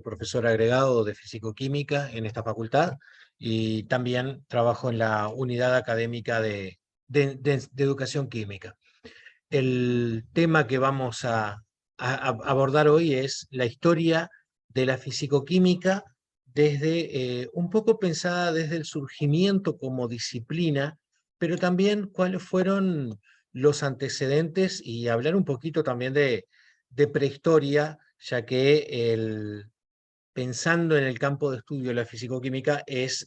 profesor agregado de Físico-Química en esta facultad y también trabajo en la unidad académica de Educación Química. El tema que vamos a abordar hoy es la historia de la fisicoquímica desde, un poco pensada desde el surgimiento como disciplina, pero también cuáles fueron los antecedentes y hablar un poquito también de prehistoria, ya que pensando en el campo de estudio de la fisicoquímica es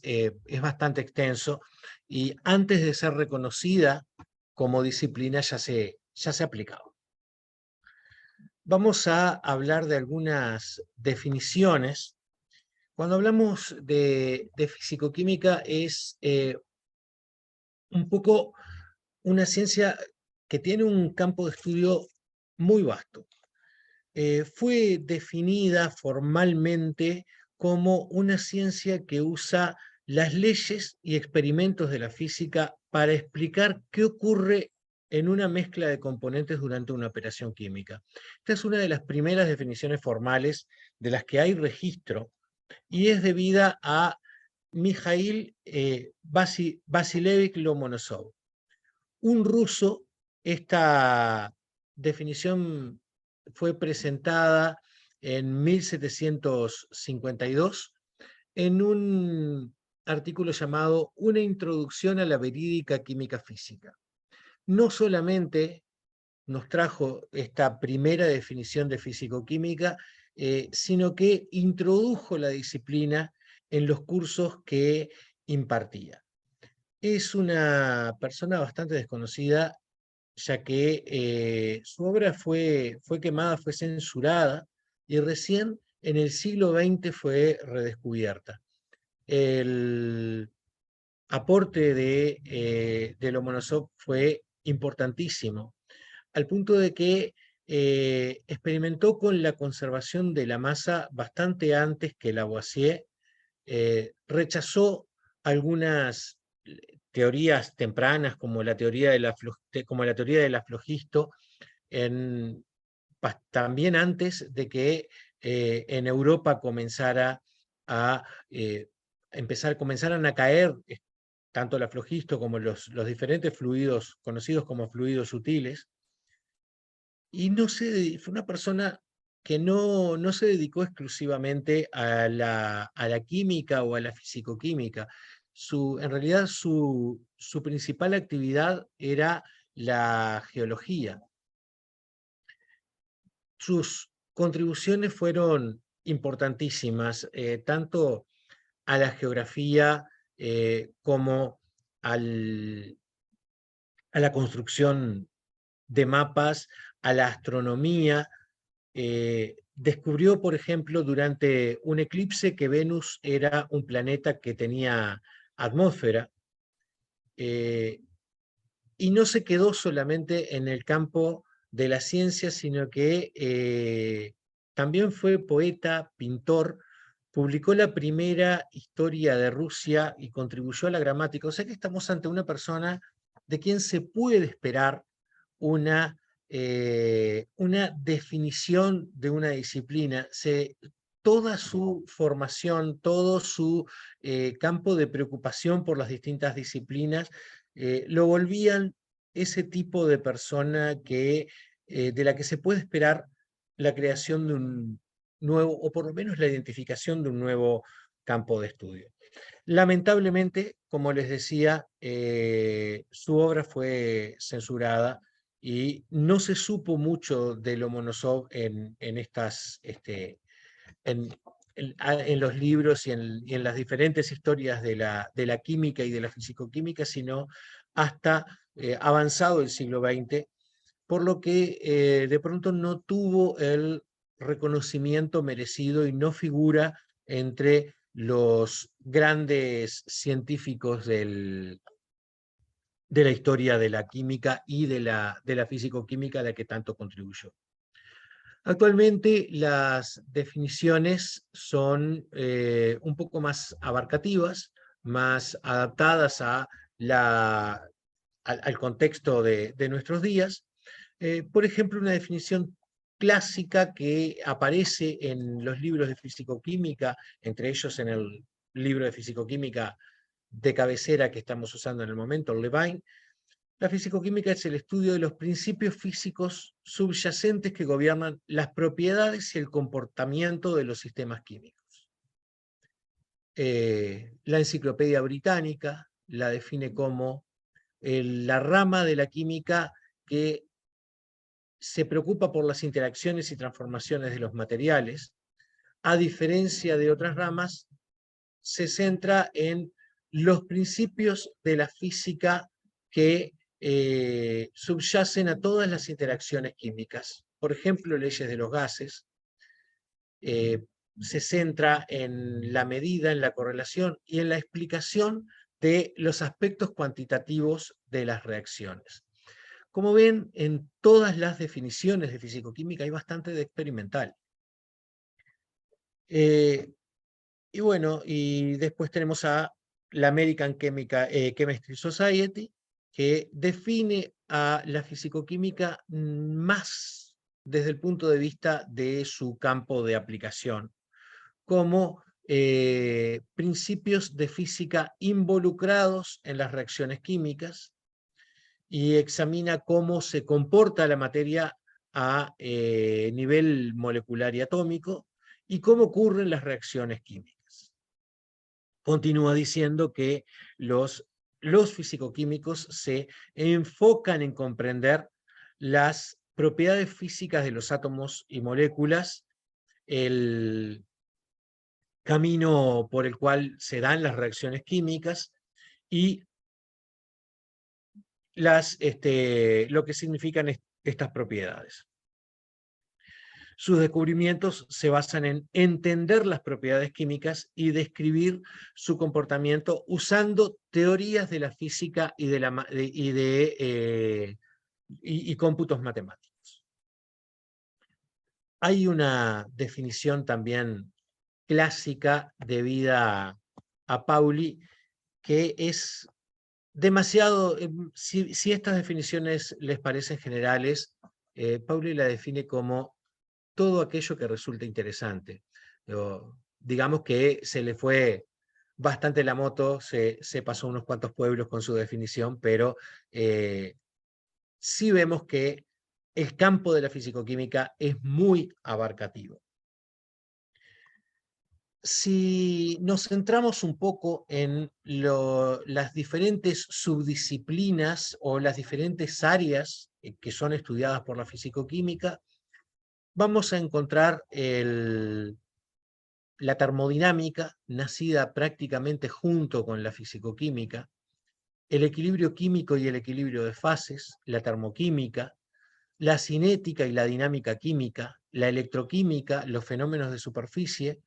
bastante extenso y antes de ser reconocida como disciplina ya se aplicaba. Vamos a hablar de algunas definiciones. Cuando hablamos de fisicoquímica es un poco una ciencia que tiene un campo de estudio muy vasto. Fue definida formalmente como una ciencia que usa las leyes y experimentos de la física para explicar qué ocurre en una mezcla de componentes durante una operación química. Esta es una de las primeras definiciones formales de las que hay registro y es debida a Mikhail Vasilevich Lomonosov, un ruso. Esta definición fue presentada en 1752 en un artículo llamado Una introducción a la verídica química física. No solamente nos trajo esta primera definición de físico-química, sino que introdujo la disciplina en los cursos que impartía. Es una persona bastante desconocida, ya que su obra fue quemada, fue censurada, y recién en el siglo XX fue redescubierta. El aporte de Lomonosov fue importantísimo, al punto de que experimentó con la conservación de la masa bastante antes que Lavoisier. Rechazó algunas teorías tempranas como la teoría de la flogisto, también antes de que en Europa comenzaran a caer tanto la flogisto como los diferentes fluidos conocidos como fluidos sutiles. Y fue una persona que no se dedicó exclusivamente a la química o a la fisicoquímica. En realidad su principal actividad era la geología. Sus contribuciones fueron importantísimas, tanto a la geografía como a la construcción de mapas, a la astronomía. Descubrió, por ejemplo, durante un eclipse que Venus era un planeta que tenía atmósfera, y no se quedó solamente en el campo de la ciencia, sino que también fue poeta, pintor, publicó la primera historia de Rusia y contribuyó a la gramática. O sea que estamos ante una persona de quien se puede esperar una definición de una disciplina. Toda su formación, todo su campo de preocupación por las distintas disciplinas, lo volvían ese tipo de persona de la que se puede esperar la creación de un nuevo, o por lo menos la identificación de un nuevo campo de estudio. Lamentablemente, como les decía, su obra fue censurada y no se supo mucho de Lomonosov en los libros y en las diferentes historias de la química y de la fisicoquímica, sino hasta avanzado el siglo XX, por lo que de pronto no tuvo el reconocimiento merecido y no figura entre los grandes científicos de la historia de la química y de la fisicoquímica a la que tanto contribuyó. Actualmente las definiciones son un poco más abarcativas, más adaptadas al contexto de nuestros días. Por ejemplo, una definición clásica que aparece en los libros de fisicoquímica, entre ellos en el libro de fisicoquímica de cabecera que estamos usando en el momento, el Levine. La fisicoquímica es el estudio de los principios físicos subyacentes que gobiernan las propiedades y el comportamiento de los sistemas químicos. La Enciclopedia Británica la define como la rama de la química que se preocupa por las interacciones y transformaciones de los materiales. A diferencia de otras ramas, se centra en los principios de la física que subyacen a todas las interacciones químicas. Por ejemplo, leyes de los gases. Se centra en la medida, en la correlación y en la explicación de los aspectos cuantitativos de las reacciones. Como ven, en todas las definiciones de fisicoquímica hay bastante de experimental. Y bueno, y después tenemos a la American Chemistry Society, que define a la fisicoquímica más desde el punto de vista de su campo de aplicación, como principios de física involucrados en las reacciones químicas, y examina cómo se comporta la materia a nivel molecular y atómico y cómo ocurren las reacciones químicas. Continúa diciendo que los fisicoquímicos se enfocan en comprender las propiedades físicas de los átomos y moléculas, el camino por el cual se dan las reacciones químicas y lo que significan estas propiedades. Sus descubrimientos se basan en entender las propiedades químicas y describir su comportamiento usando teorías de la física y cómputos matemáticos. Hay una definición también clásica debida a Pauli que es demasiado, si estas definiciones les parecen generales, Pauli la define como todo aquello que resulta interesante. Digamos que se le fue bastante la moto, se pasó unos cuantos pueblos con su definición, pero sí vemos que el campo de la fisicoquímica es muy abarcativo. Si nos centramos un poco en las diferentes subdisciplinas o las diferentes áreas que son estudiadas por la fisicoquímica, vamos a encontrar la termodinámica, nacida prácticamente junto con la fisicoquímica, el equilibrio químico y el equilibrio de fases, la termoquímica, la cinética y la dinámica química, la electroquímica, los fenómenos de superficie.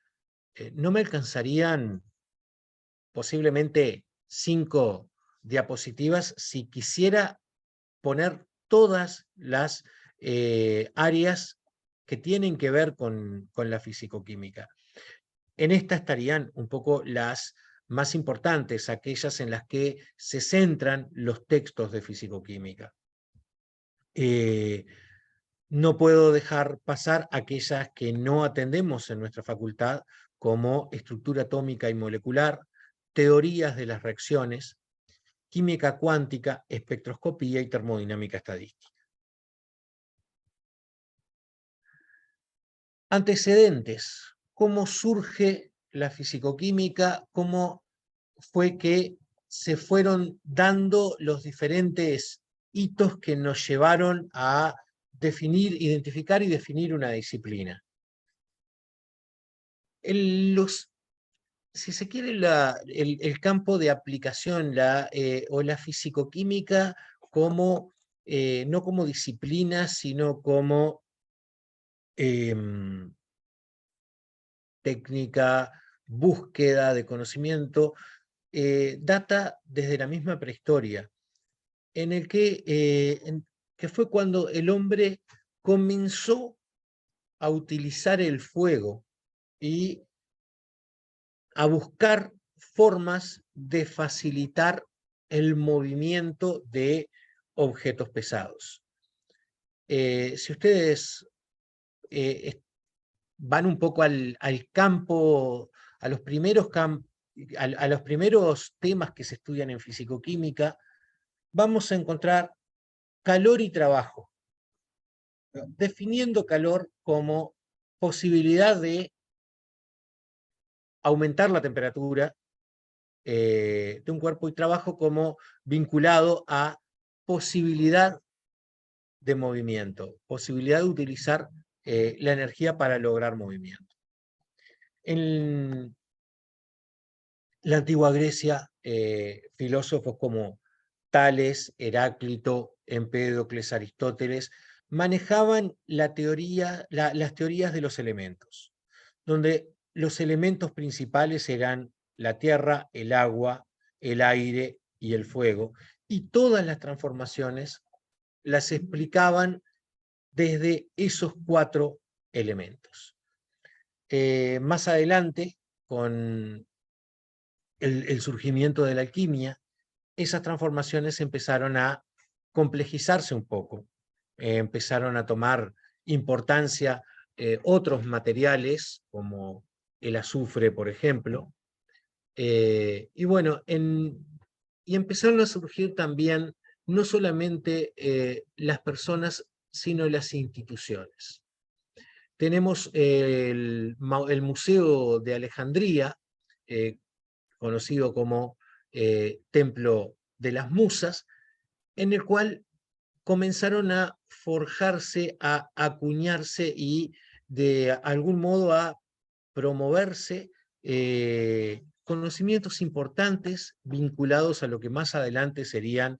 No me alcanzarían posiblemente 5 diapositivas si quisiera poner todas las áreas que tienen que ver con la fisicoquímica. En esta estarían un poco las más importantes, aquellas en las que se centran los textos de fisicoquímica. No puedo dejar pasar aquellas que no atendemos en nuestra facultad, como estructura atómica y molecular, teorías de las reacciones, química cuántica, espectroscopía y termodinámica estadística. Antecedentes. ¿Cómo surge la fisicoquímica? ¿Cómo fue que se fueron dando los diferentes hitos que nos llevaron a identificar y definir una disciplina? Si se quiere, el campo de aplicación o la fisicoquímica como, no como disciplina, sino como técnica, búsqueda de conocimiento, data desde la misma prehistoria, en el que fue cuando el hombre comenzó a utilizar el fuego y a buscar formas de facilitar el movimiento de objetos pesados. Si ustedes van un poco al campo, a los primeros a los primeros temas que se estudian en fisicoquímica, vamos a encontrar calor y trabajo, definiendo calor como posibilidad de aumentar la temperatura de un cuerpo, y trabajo como vinculado a posibilidad de movimiento, posibilidad de utilizar la energía para lograr movimiento. En la antigua Grecia, filósofos como Tales, Heráclito, Empédocles, Aristóteles, manejaban las teorías de los elementos, donde los elementos principales eran la tierra, el agua, el aire y el fuego, y todas las transformaciones las explicaban desde esos 4 elementos. Más adelante, con el surgimiento de la alquimia, esas transformaciones empezaron a complejizarse un poco, empezaron a tomar importancia otros materiales, como el azufre, por ejemplo, y bueno, y empezaron a surgir también no solamente las personas, sino las instituciones. Tenemos el Museo de Alejandría, conocido como Templo de las Musas, en el cual comenzaron a forjarse, a acuñarse y de algún modo a promoverse conocimientos importantes vinculados a lo que más adelante sería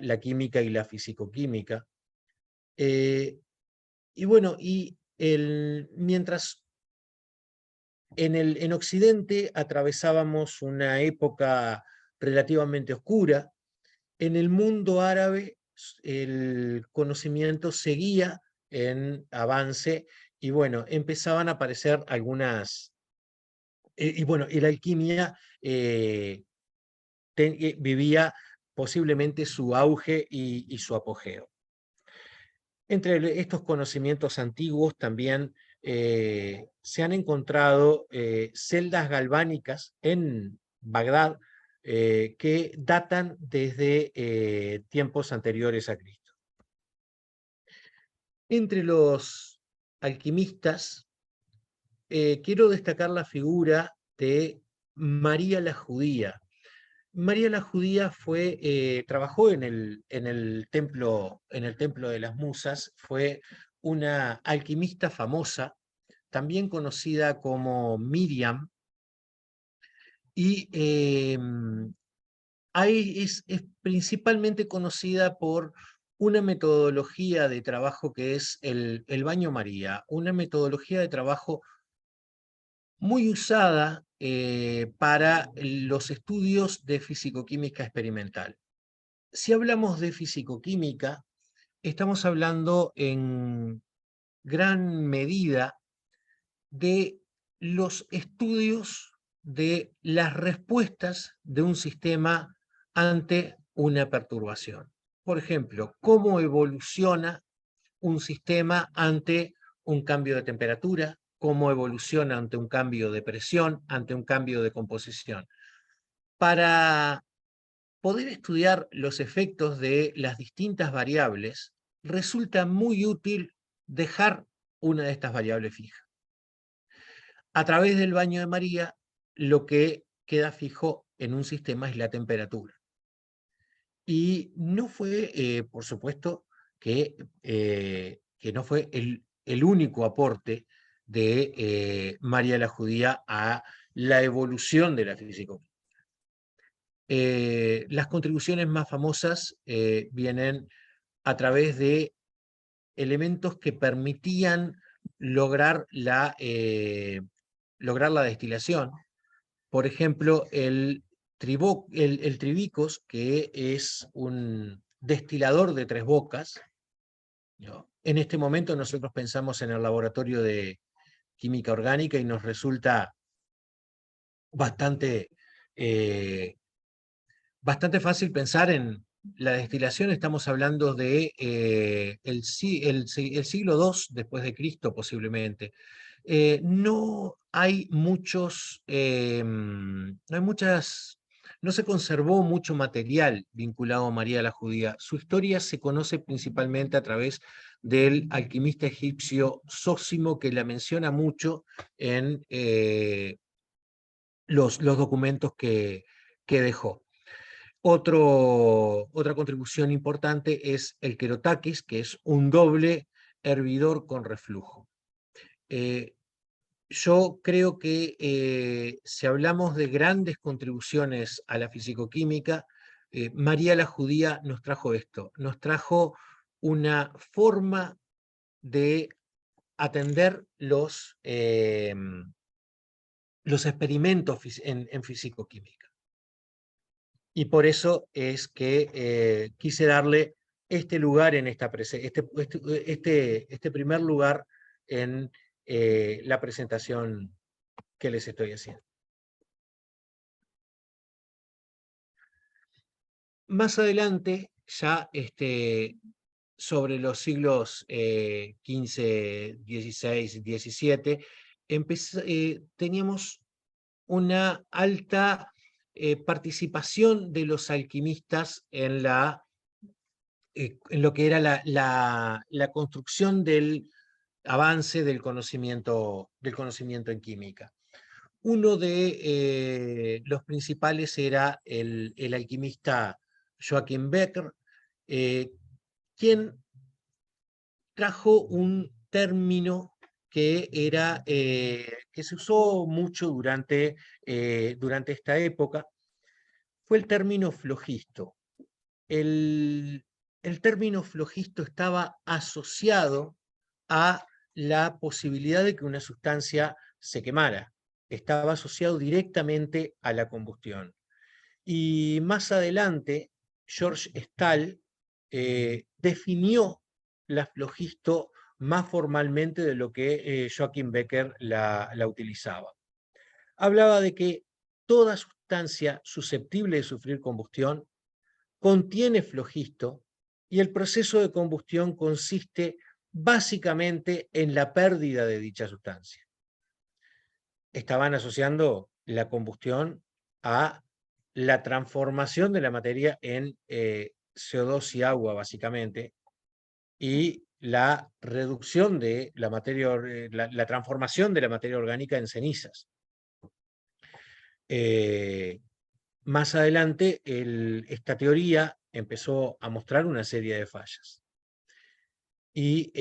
la química y la fisicoquímica. Y bueno, mientras en Occidente atravesábamos una época relativamente oscura, en el mundo árabe el conocimiento seguía en avance, y bueno, empezaban a aparecer algunas, y bueno, y la alquimia vivía posiblemente su auge y su apogeo. Entre estos conocimientos antiguos también se han encontrado celdas galvánicas en Bagdad que datan desde tiempos anteriores a Cristo. Entre los alquimistas quiero destacar la figura de María la Judía. María la Judía trabajó en el templo de las Musas, fue una alquimista famosa, también conocida como Miriam, y es principalmente conocida por una metodología de trabajo que es el baño María, una metodología de trabajo muy usada para los estudios de fisicoquímica experimental. Si hablamos de fisicoquímica, estamos hablando en gran medida de los estudios de las respuestas de un sistema ante una perturbación. Por ejemplo, cómo evoluciona un sistema ante un cambio de temperatura, cómo evoluciona ante un cambio de presión, ante un cambio de composición. Para poder estudiar los efectos de las distintas variables, resulta muy útil dejar una de estas variables fija. A través del baño de María, lo que queda fijo en un sistema es la temperatura. Y no fue, por supuesto, que no fue el único aporte de María la Judía a la evolución de la fisicoquímica. Las contribuciones más famosas vienen a través de elementos que permitían lograr la destilación. Por ejemplo, el tribicos, que es un destilador de 3 bocas, ¿no? En este momento nosotros pensamos en el laboratorio de química orgánica y nos resulta bastante fácil pensar en la destilación estamos hablando de el siglo II después de Cristo posiblemente. No hay muchos, no hay muchas, no se conservó mucho material vinculado a María la Judía. Su historia se conoce principalmente a través del alquimista egipcio Zósimo, que la menciona mucho en los documentos que dejó. Otra contribución importante es el querotaquis, que es un doble hervidor con reflujo. Yo creo que si hablamos de grandes contribuciones a la fisicoquímica, María la Judía nos trajo esto, nos trajo una forma de atender los experimentos en fisicoquímica. Y por eso es que quise darle este lugar en este primer lugar en la presentación que les estoy haciendo. Más adelante, ya sobre los siglos XV, XVI, XVII, teníamos una alta participación de los alquimistas en lo que era la construcción del avance del conocimiento en química. Uno de los principales era el alquimista Joachim Becker, quien trajo un término que se usó mucho durante esta época, fue el término flogisto. El término flogisto estaba asociado a la posibilidad de que una sustancia se quemara. Estaba asociado directamente a la combustión. Y más adelante, George Stahl definió la flogisto más formalmente de lo que Joachim Becker la utilizaba. Hablaba de que toda sustancia susceptible de sufrir combustión contiene flogisto y el proceso de combustión consiste básicamente en la pérdida de dicha sustancia. Estaban asociando la combustión a la transformación de la materia en CO2 y agua, básicamente, y la reducción de la materia, la transformación de la materia orgánica en cenizas. Más adelante, esta teoría empezó a mostrar una serie de fallas. Y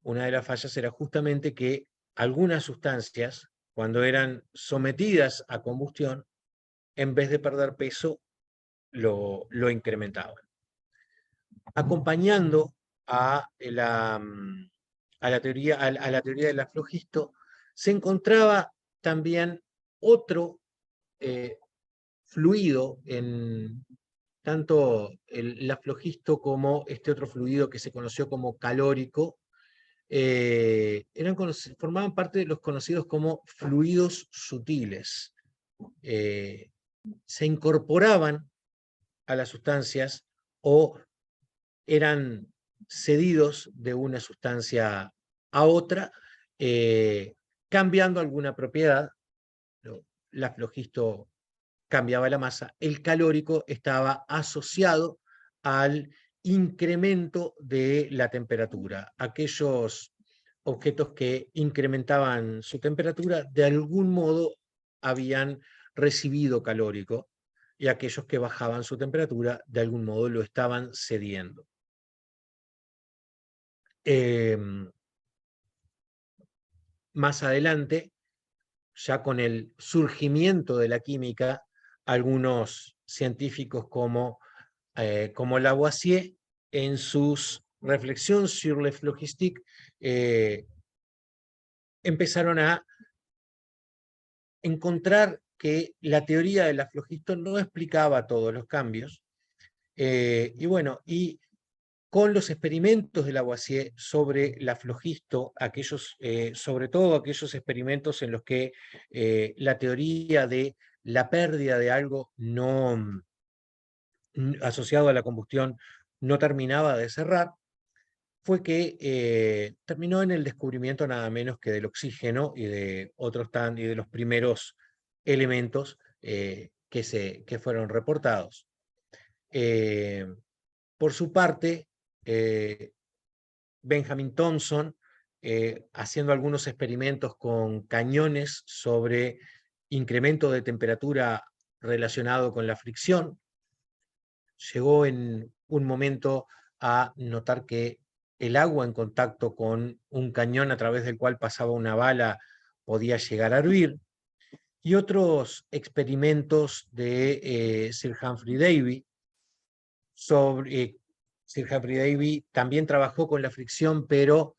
una de las fallas era justamente que algunas sustancias, cuando eran sometidas a combustión, en vez de perder peso, lo incrementaban. Acompañando a la teoría de la flogisto, se encontraba también otro fluido en tanto la flogisto como este otro fluido que se conoció como calórico, formaban parte de los conocidos como fluidos sutiles. Se incorporaban a las sustancias o eran cedidos de una sustancia a otra, cambiando alguna propiedad. La flogisto cambiaba la masa, el calórico estaba asociado al incremento de la temperatura. Aquellos objetos que incrementaban su temperatura, de algún modo habían recibido calórico, y aquellos que bajaban su temperatura, de algún modo lo estaban cediendo. Más adelante, ya con el surgimiento de la química, algunos científicos como Lavoisier, en sus reflexiones sur la phlogistique, empezaron a encontrar que la teoría de la flogisto no explicaba todos los cambios. Y bueno, y con los experimentos de Lavoisier sobre la flogisto, sobre todo aquellos experimentos en los que la teoría de la pérdida de algo no asociado a la combustión no terminaba de cerrar, fue que terminó en el descubrimiento nada menos que del oxígeno y de y de los primeros elementos que fueron reportados. Por su parte, Benjamin Thompson, haciendo algunos experimentos con cañones sobre incremento de temperatura relacionado con la fricción, llegó en un momento a notar que el agua en contacto con un cañón a través del cual pasaba una bala podía llegar a hervir, y otros experimentos de Sir Humphrey Davy Sir Humphrey Davy también trabajó con la fricción, pero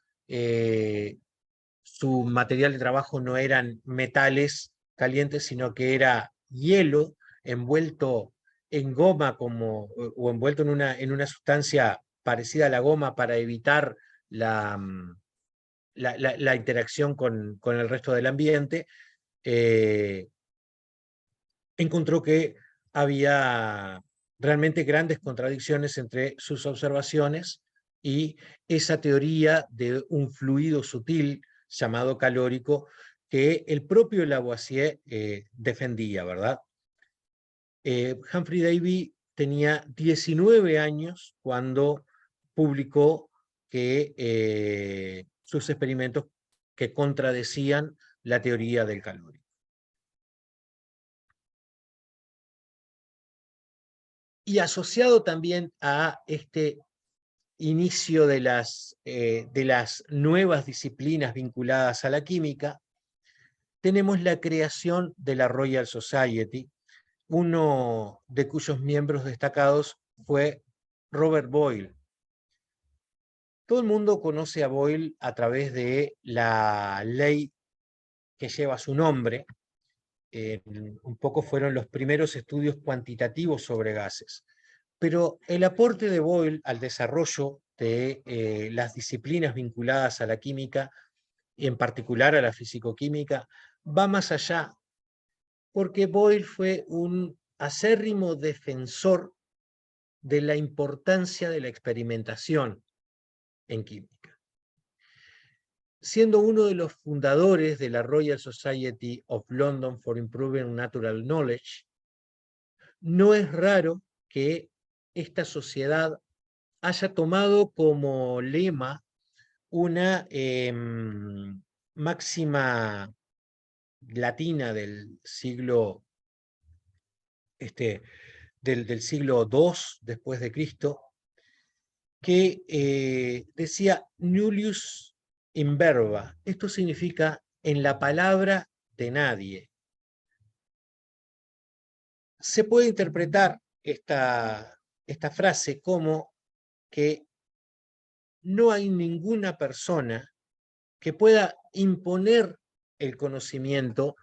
su material de trabajo no eran metales calientes, sino que era hielo envuelto en goma o envuelto en una sustancia parecida a la goma para evitar la interacción con el resto del ambiente. Encontró que había realmente grandes contradicciones entre sus observaciones y esa teoría de un fluido sutil llamado calórico que el propio Lavoisier defendía, ¿verdad? Humphrey Davy tenía 19 años cuando publicó que sus experimentos que contradecían la teoría del calórico. Y asociado también a este inicio de las nuevas disciplinas vinculadas a la química, tenemos la creación de la Royal Society, uno de cuyos miembros destacados fue Robert Boyle. Todo el mundo conoce a Boyle a través de la ley que lleva su nombre. Un poco fueron los primeros estudios cuantitativos sobre gases. Pero el aporte de Boyle al desarrollo de las disciplinas vinculadas a la química, y en particular a la fisicoquímica, va más allá, porque Boyle fue un acérrimo defensor de la importancia de la experimentación en química. Siendo uno de los fundadores de la Royal Society of London for Improving Natural Knowledge, no es raro que esta sociedad haya tomado como lema una máxima latina del siglo del siglo II después de Cristo, que decía nullius in verba. Esto significa en la palabra de nadie. Se puede interpretar esta frase como que no hay ninguna persona que pueda imponer el conocimiento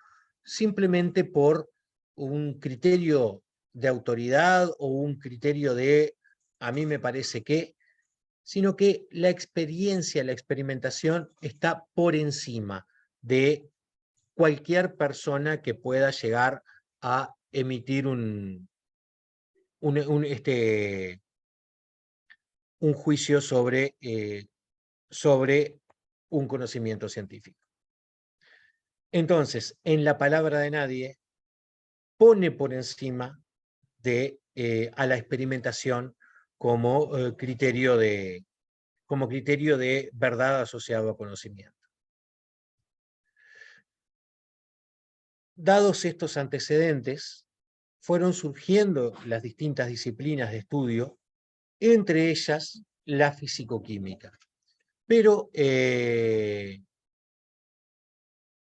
simplemente por un criterio de autoridad o un criterio de a mí me parece que, sino que la experiencia, la experimentación está por encima de cualquier persona que pueda llegar a emitir un juicio sobre un conocimiento científico. Entonces, en la palabra de nadie, pone por encima a la experimentación como criterio de verdad asociado a conocimiento. Dados estos antecedentes, fueron surgiendo las distintas disciplinas de estudio, entre ellas la fisicoquímica. Pero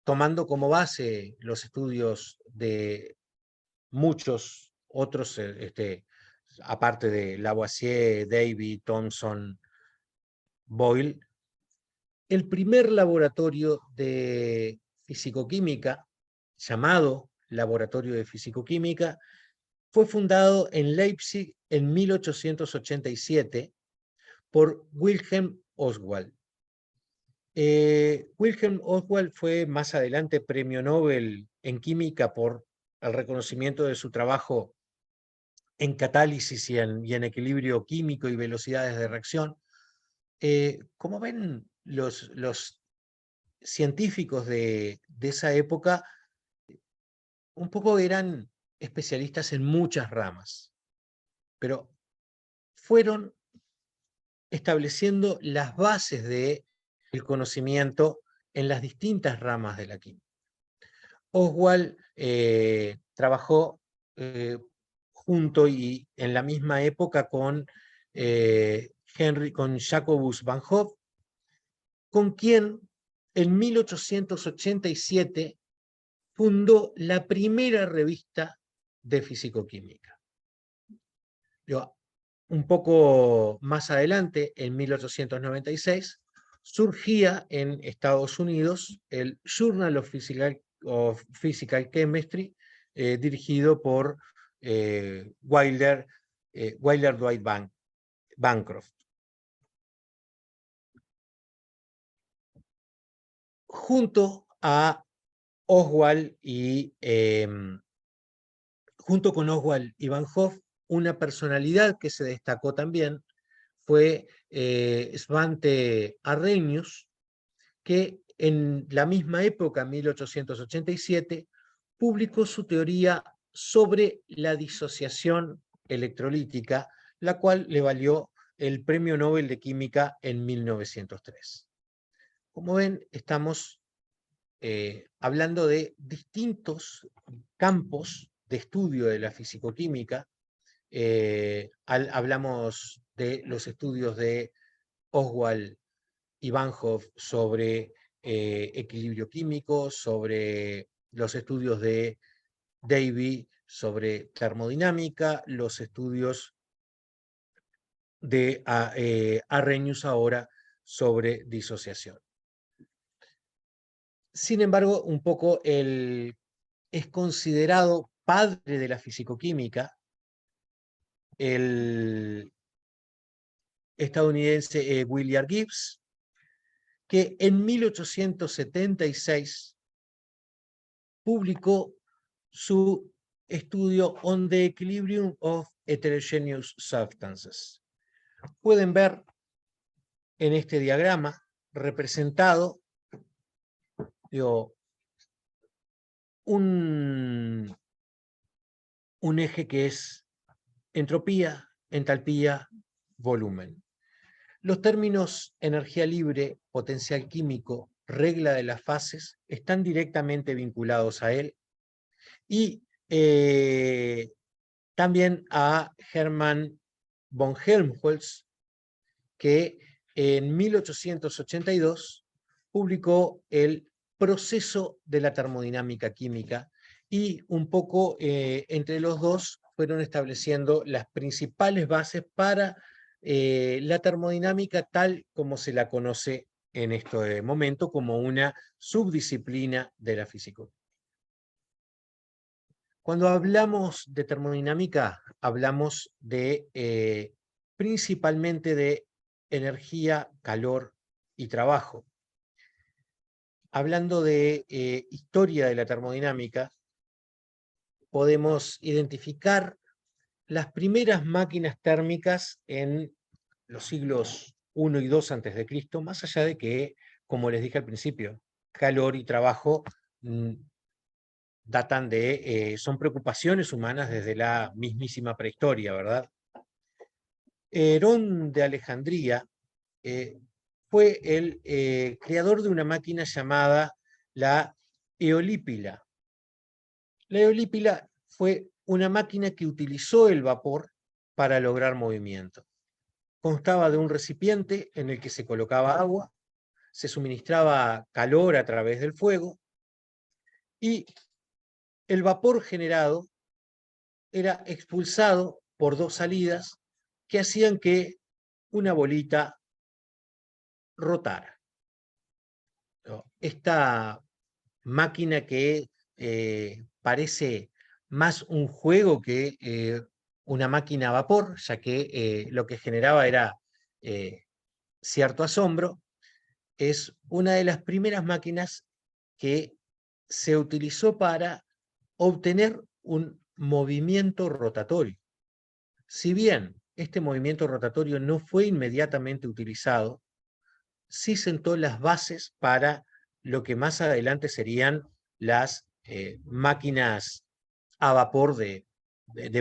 tomando como base los estudios de muchos otros, aparte de Lavoisier, Davy, Thomson, Boyle, el primer laboratorio de fisicoquímica, llamado Laboratorio de Fisicoquímica, fue fundado en Leipzig en 1887 por Wilhelm Oswald. Wilhelm Oswald fue más adelante premio Nobel en química por el reconocimiento de su trabajo en catálisis y en equilibrio químico y velocidades de reacción. Como ven, los científicos de esa época un poco eran especialistas en muchas ramas, pero fueron estableciendo las bases del conocimiento en las distintas ramas de la química. Oswald trabajó junto y en la misma época con Jacobus van Hoff, con quien en 1887 fundó la primera revista de fisicoquímica. Un poco más adelante, en 1896, surgía en Estados Unidos el Journal of Physical Chemistry, dirigido por Wilder Dwight Bancroft. Junto con Oswald y Van Hoff, una personalidad que se destacó también fue Svante Arrhenius, que en la misma época, 1887, publicó su teoría sobre la disociación electrolítica, la cual le valió el Premio Nobel de Química en 1903. Como ven, estamos hablando de distintos campos de estudio de la fisicoquímica. Hablamos de los estudios de Oswald y Van Hoff sobre equilibrio químico, sobre los estudios de Davy sobre termodinámica, los estudios de Arrhenius ahora sobre disociación. Sin embargo, un poco es considerado padre de la fisicoquímica el estadounidense William Gibbs, que en 1876 publicó su estudio On the Equilibrium of Heterogeneous Substances. Pueden ver en este diagrama representado un eje que es entropía, entalpía, volumen. Los términos energía libre, potencial químico, regla de las fases están directamente vinculados a él, y también a Hermann von Helmholtz, que en 1882 publicó el Proceso de la termodinámica química, y un poco entre los dos fueron estableciendo las principales bases para la termodinámica tal como se la conoce en este momento como una subdisciplina de la física. Cuando hablamos de termodinámica, hablamos de principalmente de energía, calor y trabajo. Hablando de historia de la termodinámica, podemos identificar las primeras máquinas térmicas en los siglos I y II a.C., más allá de que, como les dije al principio, calor y trabajo datan son preocupaciones humanas desde la mismísima prehistoria, ¿verdad? Herón de Alejandría fue el creador de una máquina llamada la eolípila. La eolípila fue una máquina que utilizó el vapor para lograr movimiento. Constaba de un recipiente en el que se colocaba agua, se suministraba calor a través del fuego, y el vapor generado era expulsado por dos salidas que hacían que una bolita rotara. Esta máquina que parece más un juego que una máquina a vapor, ya que lo que generaba era cierto asombro, es una de las primeras máquinas que se utilizó para obtener un movimiento rotatorio. Si bien este movimiento rotatorio no fue inmediatamente utilizado, sí sentó las bases para lo que más adelante serían las máquinas a vapor de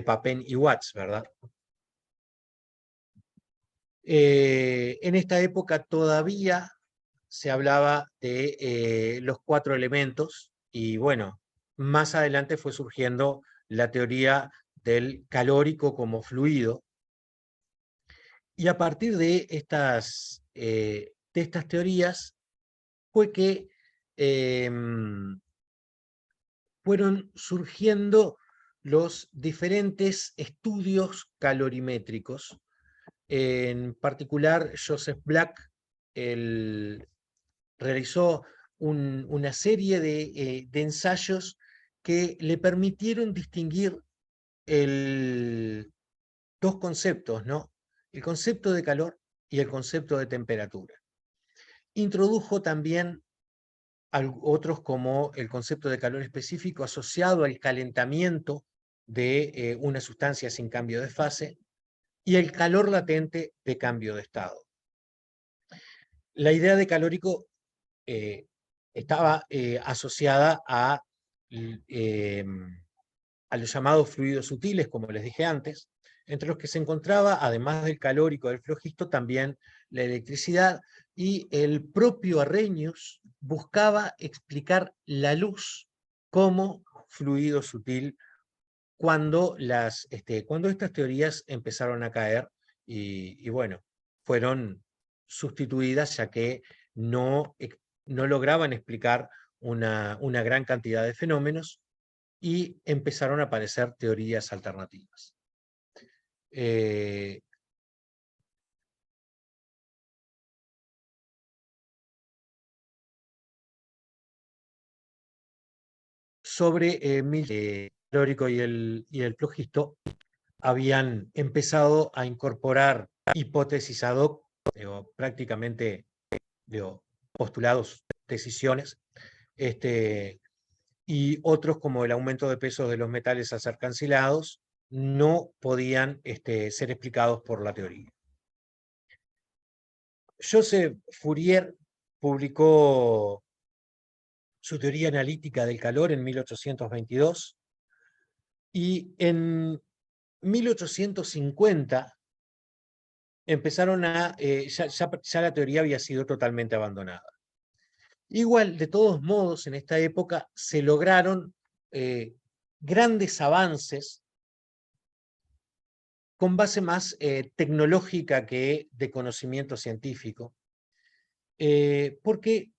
Papin y Watts, ¿verdad? En esta época todavía se hablaba de los 4 elementos y bueno, más adelante fue surgiendo la teoría del calórico como fluido, y a partir de estas teorías fue que fueron surgiendo los diferentes estudios calorimétricos. En particular, Joseph Black realizó una serie de ensayos que le permitieron distinguir dos conceptos, ¿no? El concepto de calor y el concepto de temperatura. Introdujo también otros como el concepto de calor específico asociado al calentamiento de una sustancia sin cambio de fase y el calor latente de cambio de estado. La idea de calórico estaba asociada a los llamados fluidos sutiles, como les dije antes, entre los que se encontraba, además del calórico del flogisto, también la electricidad, y el propio Arrhenius buscaba explicar la luz como fluido sutil cuando estas teorías empezaron a caer y bueno, fueron sustituidas ya que no lograban explicar una gran cantidad de fenómenos y empezaron a aparecer teorías alternativas. Sobre el calórico y el flogisto, habían empezado a incorporar hipótesis ad hoc, prácticamente postulados, decisiones, y otros como el aumento de peso de los metales a ser cancelados, no podían ser explicados por la teoría. Joseph Fourier publicó su teoría analítica del calor en 1822 y en 1850 empezaron ya la teoría había sido totalmente abandonada. Igual, de todos modos, en esta época se lograron grandes avances con base más tecnológica que de conocimiento científico, porque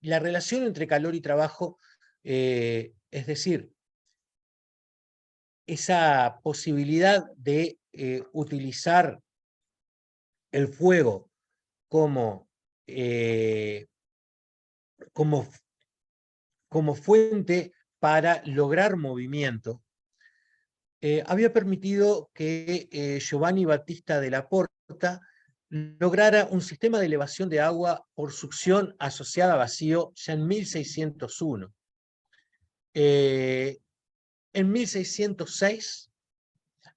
la relación entre calor y trabajo, es decir, esa posibilidad de utilizar el fuego como, como, como fuente para lograr movimiento, había permitido que Giovanni Battista della Porta lograra un sistema de elevación de agua por succión asociada a vacío ya en 1601. En 1606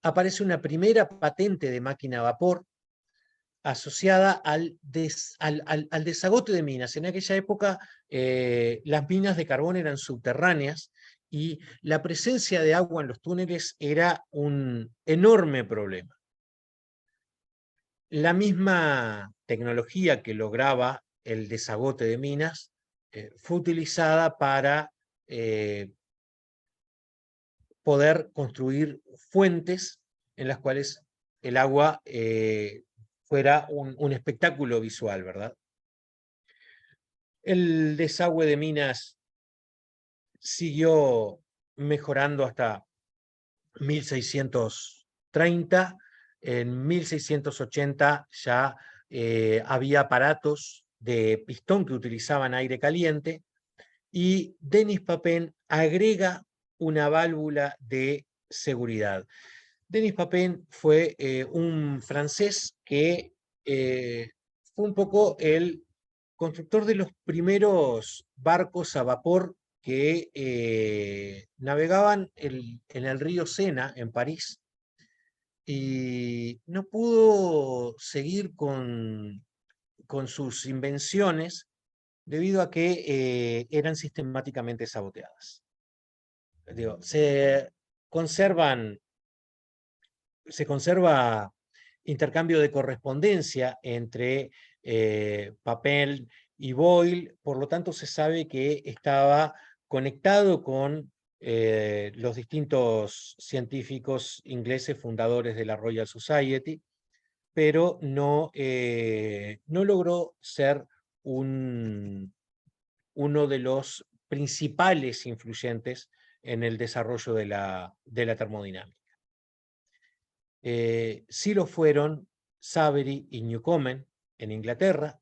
aparece una primera patente de máquina a vapor asociada al desagote de minas. En aquella época las minas de carbón eran subterráneas y la presencia de agua en los túneles era un enorme problema. La misma tecnología que lograba el desagote de minas fue utilizada para poder construir fuentes en las cuales el agua fuera un espectáculo visual, ¿verdad? El desagüe de minas siguió mejorando hasta 1630. En 1680 ya había aparatos de pistón que utilizaban aire caliente y Denis Papin agrega una válvula de seguridad. Denis Papin fue un francés que fue un poco el constructor de los primeros barcos a vapor que navegaban en el río Sena, en París, y no pudo seguir con sus invenciones debido a que eran sistemáticamente saboteadas. Digo, se conserva intercambio de correspondencia entre papel y Boyle, por lo tanto se sabe que estaba conectado con los distintos científicos ingleses fundadores de la Royal Society, pero no logró ser uno de los principales influyentes en el desarrollo de la termodinámica. Sí lo fueron Savery y Newcomen en Inglaterra,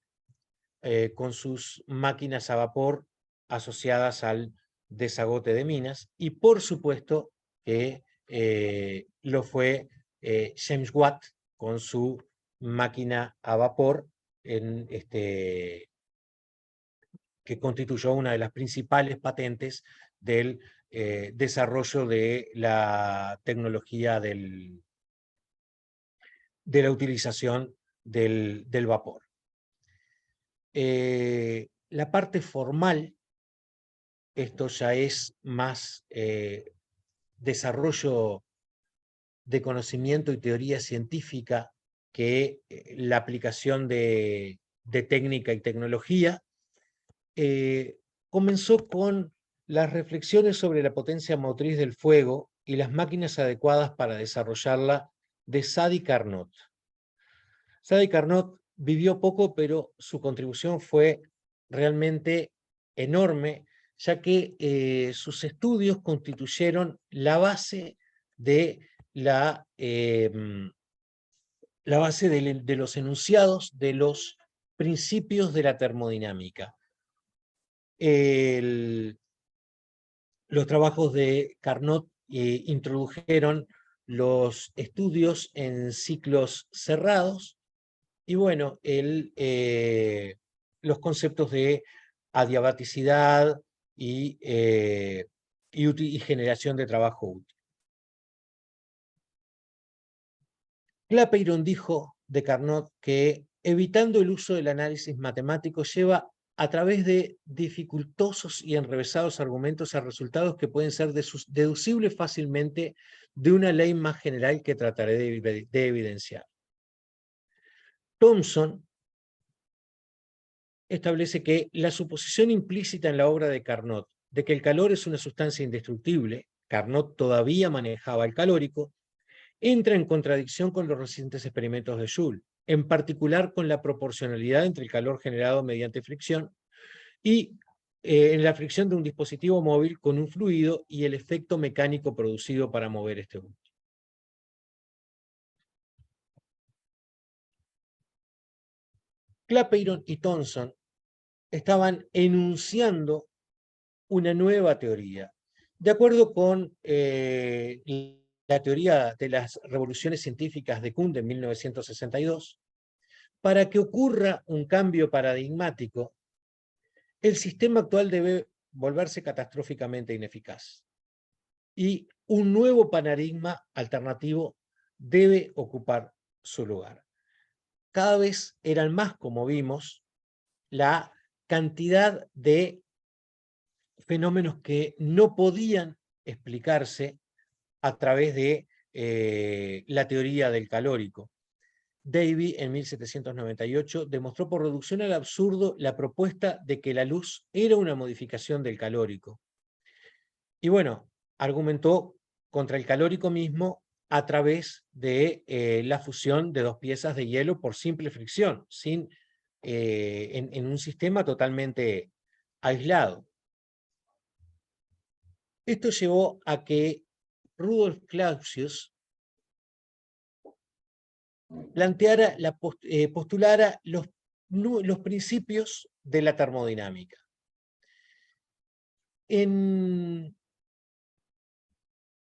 con sus máquinas a vapor asociadas al desagote de minas, y por supuesto que lo fue James Watt con su máquina a vapor, que constituyó una de las principales patentes del desarrollo de la tecnología de la utilización del vapor. La parte formal, esto ya es más desarrollo de conocimiento y teoría científica que la aplicación de técnica y tecnología. Comenzó con las reflexiones sobre la potencia motriz del fuego y las máquinas adecuadas para desarrollarla de Sadi Carnot. Sadi Carnot vivió poco, pero su contribución fue realmente enorme, ya que sus estudios constituyeron la base de los enunciados de los principios de la termodinámica. Los trabajos de Carnot introdujeron los estudios en ciclos cerrados y bueno, los conceptos de adiabaticidad y generación de trabajo útil. Clapeyron dijo de Carnot que evitando el uso del análisis matemático lleva a través de dificultosos y enrevesados argumentos a resultados que pueden ser deducibles fácilmente de una ley más general que trataré de evidenciar. Thomson establece que la suposición implícita en la obra de Carnot de que el calor es una sustancia indestructible, Carnot todavía manejaba el calórico, entra en contradicción con los recientes experimentos de Joule, en particular con la proporcionalidad entre el calor generado mediante fricción y en la fricción de un dispositivo móvil con un fluido y el efecto mecánico producido para mover este último. Clapeyron y Thomson estaban enunciando una nueva teoría. De acuerdo con la teoría de las revoluciones científicas de Kuhn de 1962, para que ocurra un cambio paradigmático, el sistema actual debe volverse catastróficamente ineficaz. Y un nuevo paradigma alternativo debe ocupar su lugar. Cada vez eran más, como vimos, la cantidad de fenómenos que no podían explicarse a través de la teoría del calórico. Davy, en 1798, demostró por reducción al absurdo la propuesta de que la luz era una modificación del calórico. Y bueno, argumentó contra el calórico mismo a través de la fusión de dos piezas de hielo por simple fricción, en un sistema totalmente aislado. Esto llevó a que Rudolf Clausius postulara los principios de la termodinámica. En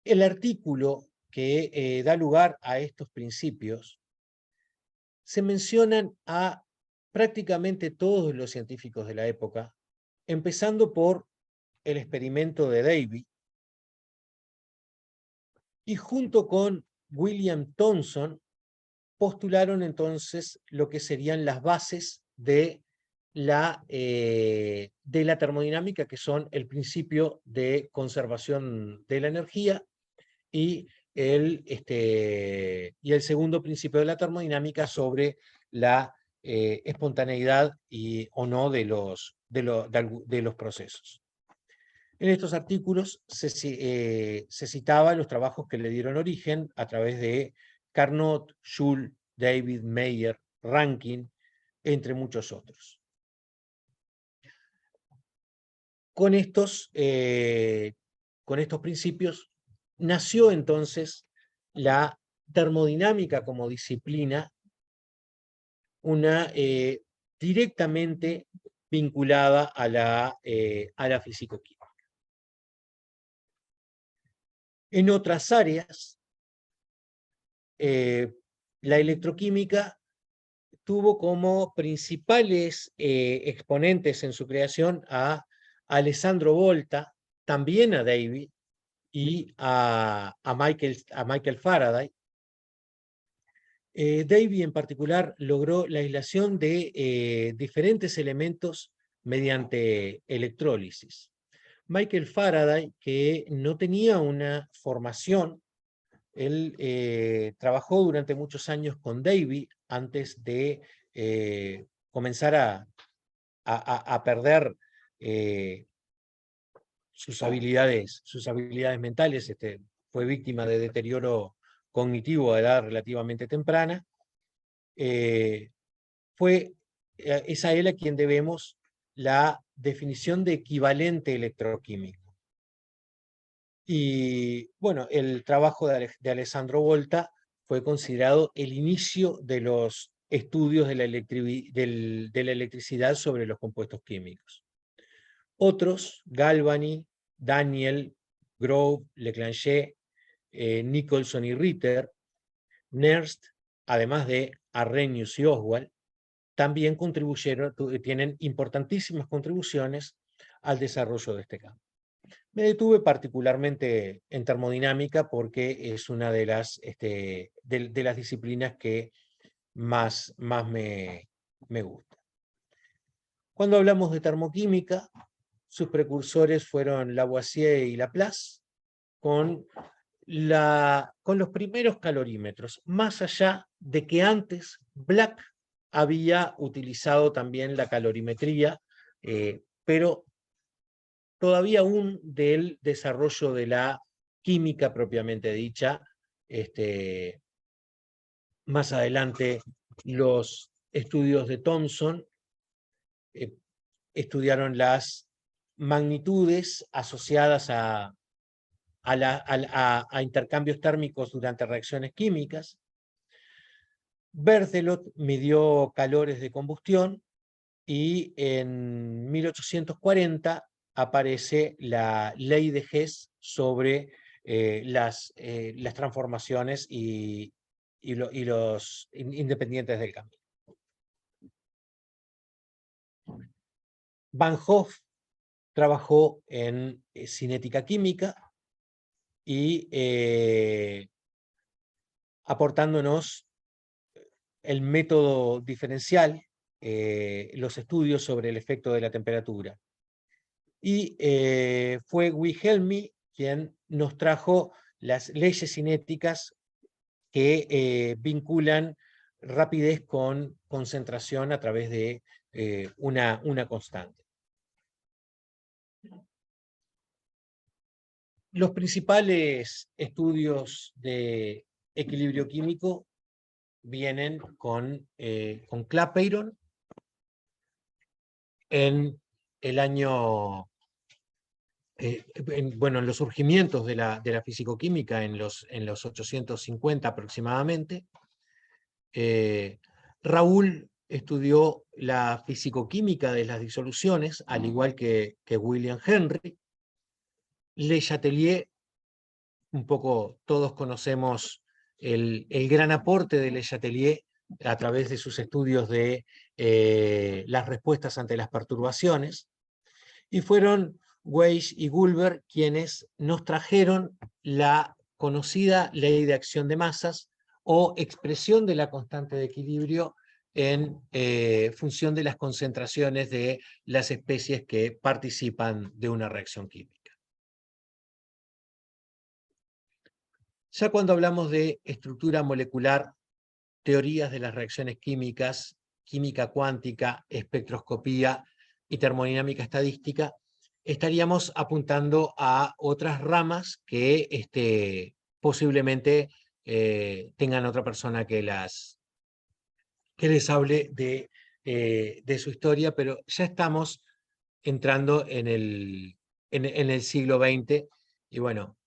el artículo que da lugar a estos principios, se mencionan a prácticamente todos los científicos de la época, empezando por el experimento de Davy, y junto con William Thomson postularon entonces lo que serían las bases de la termodinámica, que son el principio de conservación de la energía y el segundo principio de la termodinámica sobre la espontaneidad o no de los procesos. En estos artículos se citaban los trabajos que le dieron origen a través de Carnot, Joule, David, Meyer, Rankine, entre muchos otros. Con estos principios nació entonces la termodinámica como disciplina, directamente vinculada a la fisicoquímica. En otras áreas, la electroquímica tuvo como principales exponentes en su creación a Alessandro Volta, también a Davy y a Michael Faraday. Davy en particular logró la aislación de diferentes elementos mediante electrólisis. Michael Faraday, que no tenía una formación, él trabajó durante muchos años con Davy antes de comenzar a perder sus habilidades mentales. Fue víctima de deterioro cognitivo a edad relativamente temprana. Es a él a quien debemos la definición de equivalente electroquímico. Y bueno, el trabajo de Alessandro Volta fue considerado el inicio de los estudios de la electricidad sobre los compuestos químicos. Otros, Galvani, Daniel, Grove, Leclanché, Nicholson y Ritter, Nernst, además de Arrhenius y Oswald, también tienen importantísimas contribuciones al desarrollo de este campo. Me detuve particularmente en termodinámica porque es una de las disciplinas que más me gusta. Cuando hablamos de termoquímica, sus precursores fueron Lavoisier y Laplace, con los primeros calorímetros, más allá de que antes Black había utilizado también la calorimetría, pero todavía aún del desarrollo de la química propiamente dicha. Más adelante, los estudios de Thomson estudiaron las magnitudes asociadas a intercambios térmicos durante reacciones químicas. Berthelot midió calores de combustión y en 1840 aparece la ley de Hess sobre las transformaciones y los independientes del camino. Van Hoff trabajó en cinética química y aportándonos el método diferencial, los estudios sobre el efecto de la temperatura. Y fue Wilhelmy quien nos trajo las leyes cinéticas que vinculan rapidez con concentración a través de una constante. Los principales estudios de equilibrio químico vienen con Clapeyron en el año, en los surgimientos de la fisicoquímica en los 850 aproximadamente. Raoul estudió la fisicoquímica de las disoluciones, al igual que William Henry. Le Chatelier, un poco todos conocemos el gran aporte de Le Chatelier a través de sus estudios de las respuestas ante las perturbaciones, y fueron Weiss y Gulber quienes nos trajeron la conocida ley de acción de masas o expresión de la constante de equilibrio en función de las concentraciones de las especies que participan de una reacción química. Ya cuando hablamos de estructura molecular, teorías de las reacciones químicas, química cuántica, espectroscopía y termodinámica estadística, estaríamos apuntando a otras ramas que posiblemente tengan otra persona que les hable de su historia, pero ya estamos entrando en el siglo XX, y bueno,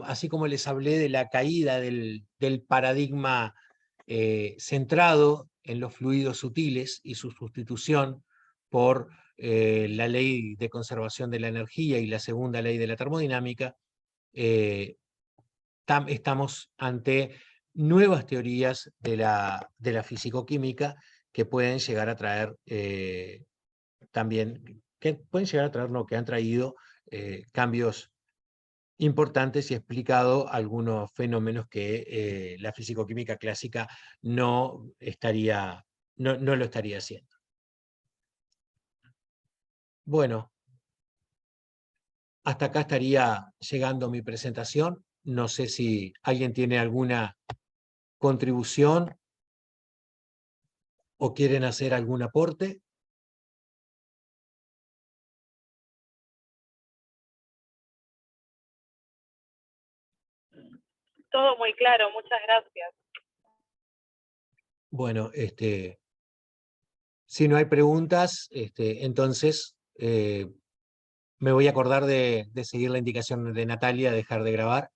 así como les hablé de la caída del paradigma centrado en los fluidos sutiles y su sustitución por la ley de conservación de la energía y la segunda ley de la termodinámica, estamos ante nuevas teorías de la fisicoquímica que pueden llegar a traer también, que pueden llegar a traer, no, que han traído cambios importantes y explicado algunos fenómenos que la fisicoquímica clásica no lo estaría haciendo. Bueno, hasta acá estaría llegando mi presentación. No sé si alguien tiene alguna contribución o quieren hacer algún aporte. Todo muy claro, muchas gracias. Bueno, si no hay preguntas, entonces me voy a acordar de seguir la indicación de Natalia, dejar de grabar.